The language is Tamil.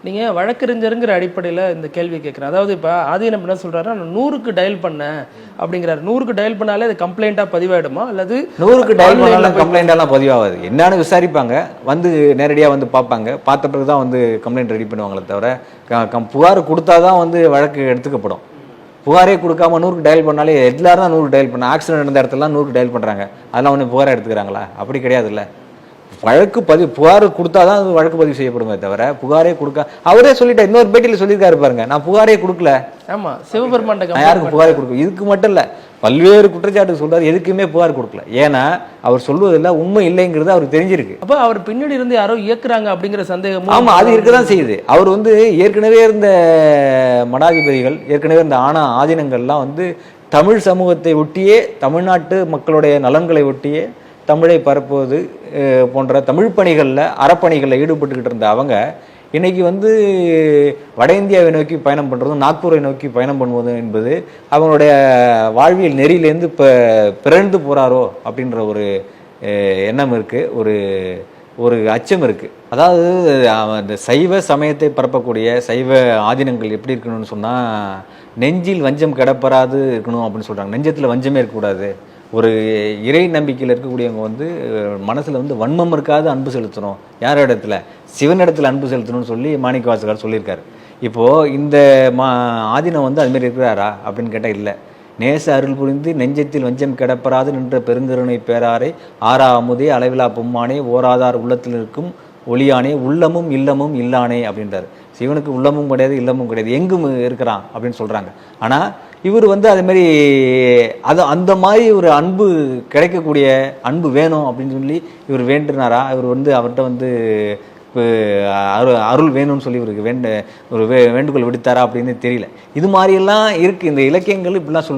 நீங்கள் வழக்கறிஞருங்கிற அடிப்படையில் இந்த கேள்வி கேட்குறேன். அதாவது இப்போ ஆதீனம் என்ன சொல்கிறாரு, நான் 100க்கு டயல் பண்ணேன் அப்படிங்கிறாரு. 100க்கு டயல் பண்ணாலே அது கம்ப்ளைண்ட்டாக பதிவாயிடுமா, அல்லது 100க்கு டயல் பண்ணாலும் கம்ப்ளைண்ட்டாலாம் பதிவாகாது. என்னன்னு விசாரிப்பாங்க, வந்து நேரடியாக வந்து பார்ப்பாங்க, பார்த்த பிறகு தான் வந்து கம்ப்ளைண்ட் ரெடி பண்ணுவாங்களே தவிர புகார் கொடுத்தா தான் வந்து வழக்கு எடுத்துக்கப்படும். புகாரே கொடுக்காம 100க்கு டயல் பண்ணாலே எல்லாரும் தான் 100க்கு டயல் பண்ண, ஆக்சிடென்ட் நடந்த இடத்துலலாம் 100க்கு டயல் பண்ணுறாங்க, அதெல்லாம் ஒன்று புகாராக எடுத்துக்கிறாங்களா? அப்படி கிடையாதுல்ல. வழக்கு புகார் கொடுத்தா தான் அது வழக்கு பதிவு செய்யப்படுமே தவிர புகாரே கொடுக்க, அவரே சொல்லிட்டா, இன்னொரு பேட்டியில் சொல்லியிருக்காரு பாருங்க, நான் புகாரே கொடுக்கல. ஆமா, சிவபெருமான் யாருக்கு புகாரே கொடுக்க, இதுக்கு மட்டும் இல்லை பல்வேறு குற்றச்சாட்டு சொல்றாரு, எதுக்குமே புகார் கொடுக்கல. ஏன்னா அவர் சொல்வதில்ல உண்மை இல்லைங்கிறது அவருக்கு தெரிஞ்சிருக்கு. அப்ப அவர் பின்னாடி இருந்து யாரோ இயக்குறாங்க அப்படிங்கிற சந்தேகம். ஆமா, அது இருக்கதான் செய்யுது. அவர் வந்து ஏற்கனவே இருந்த மடாதிபதிகள், ஏற்கனவே இருந்த ஆதீனங்கள்லாம் வந்து தமிழ் சமூகத்தை ஒட்டியே, தமிழ்நாட்டு மக்களுடைய நலன்களை ஒட்டியே தமிழை பரப்புவது போன்ற தமிழ் பணிகளில், அறப்பணிகளில் ஈடுபட்டுக்கிட்டு இருந்த அவங்க இன்னைக்கு வந்து வட இந்தியாவை நோக்கி பயணம் பண்ணுறதும் நாக்பூரை நோக்கி பயணம் பண்ணுவது என்பது அவங்களுடைய வாழ்வியல் நெறியிலேருந்து இப்போ பிறந்து போகிறாரோ அப்படின்ற ஒரு எண்ணம் இருக்குது, ஒரு அச்சம் இருக்குது. அதாவது அந்த சைவ சமயத்தை பரப்பக்கூடிய சைவ ஆதீனங்கள் எப்படி இருக்கணும்னு சொன்னால், நெஞ்சில் வஞ்சம் கிடப்பறாது இருக்கணும் அப்படின்னு சொல்கிறாங்க. நெஞ்சத்தில் வஞ்சமே இருக்கக்கூடாது. ஒரு இறை நம்பிக்கையில் இருக்கக்கூடியவங்க வந்து மனசில் வந்து வன்மம் இருக்காது அன்பு செலுத்தணும். யார் இடத்துல? சிவனிடத்தில் அன்பு செலுத்தணும்னு சொல்லி மாணிக்கவாசகர் சொல்லியிருக்காரு. இப்போது இந்த ஆதீனம் வந்து அதுமாரி இருக்கிறாரா அப்படின்னு கேட்டால் இல்லை. நேச அருள் புரிந்து நெஞ்சத்தில் வஞ்சம் கிடப்பறாது நின்ற பெருங்கருணை பேராரை ஆறா அமுதே அளவிலா பொம்மானே ஓராதார் உள்ளத்தில் இருக்கும் ஒளியானே உள்ளமும் இல்லமும் இல்லானே அப்படின்றாரு. சிவனுக்கு உள்ளமும் கிடையாது, இல்லமும் கிடையாது, எங்கும் இருக்கிறான் அப்படின்னு சொல்கிறாங்க. ஆனால் இவர் வந்து அதேமாரி அந்த மாதிரி ஒரு அன்பு கிடைக்கக்கூடிய அன்பு வேணும் அப்படின்னு சொல்லி இவர் வேண்டுனாரா? இவர் வந்து அவர்கிட்ட வந்து அருள் வேணும்னு சொல்லி இவருக்கு ஒரு வேண்டுகோள் விடுத்தாரா அப்படின்னு தெரியல. இது மாதிரியெல்லாம் இருக்குது. இந்த இலக்கியங்கள் இப்படிலாம் சொல்லுது.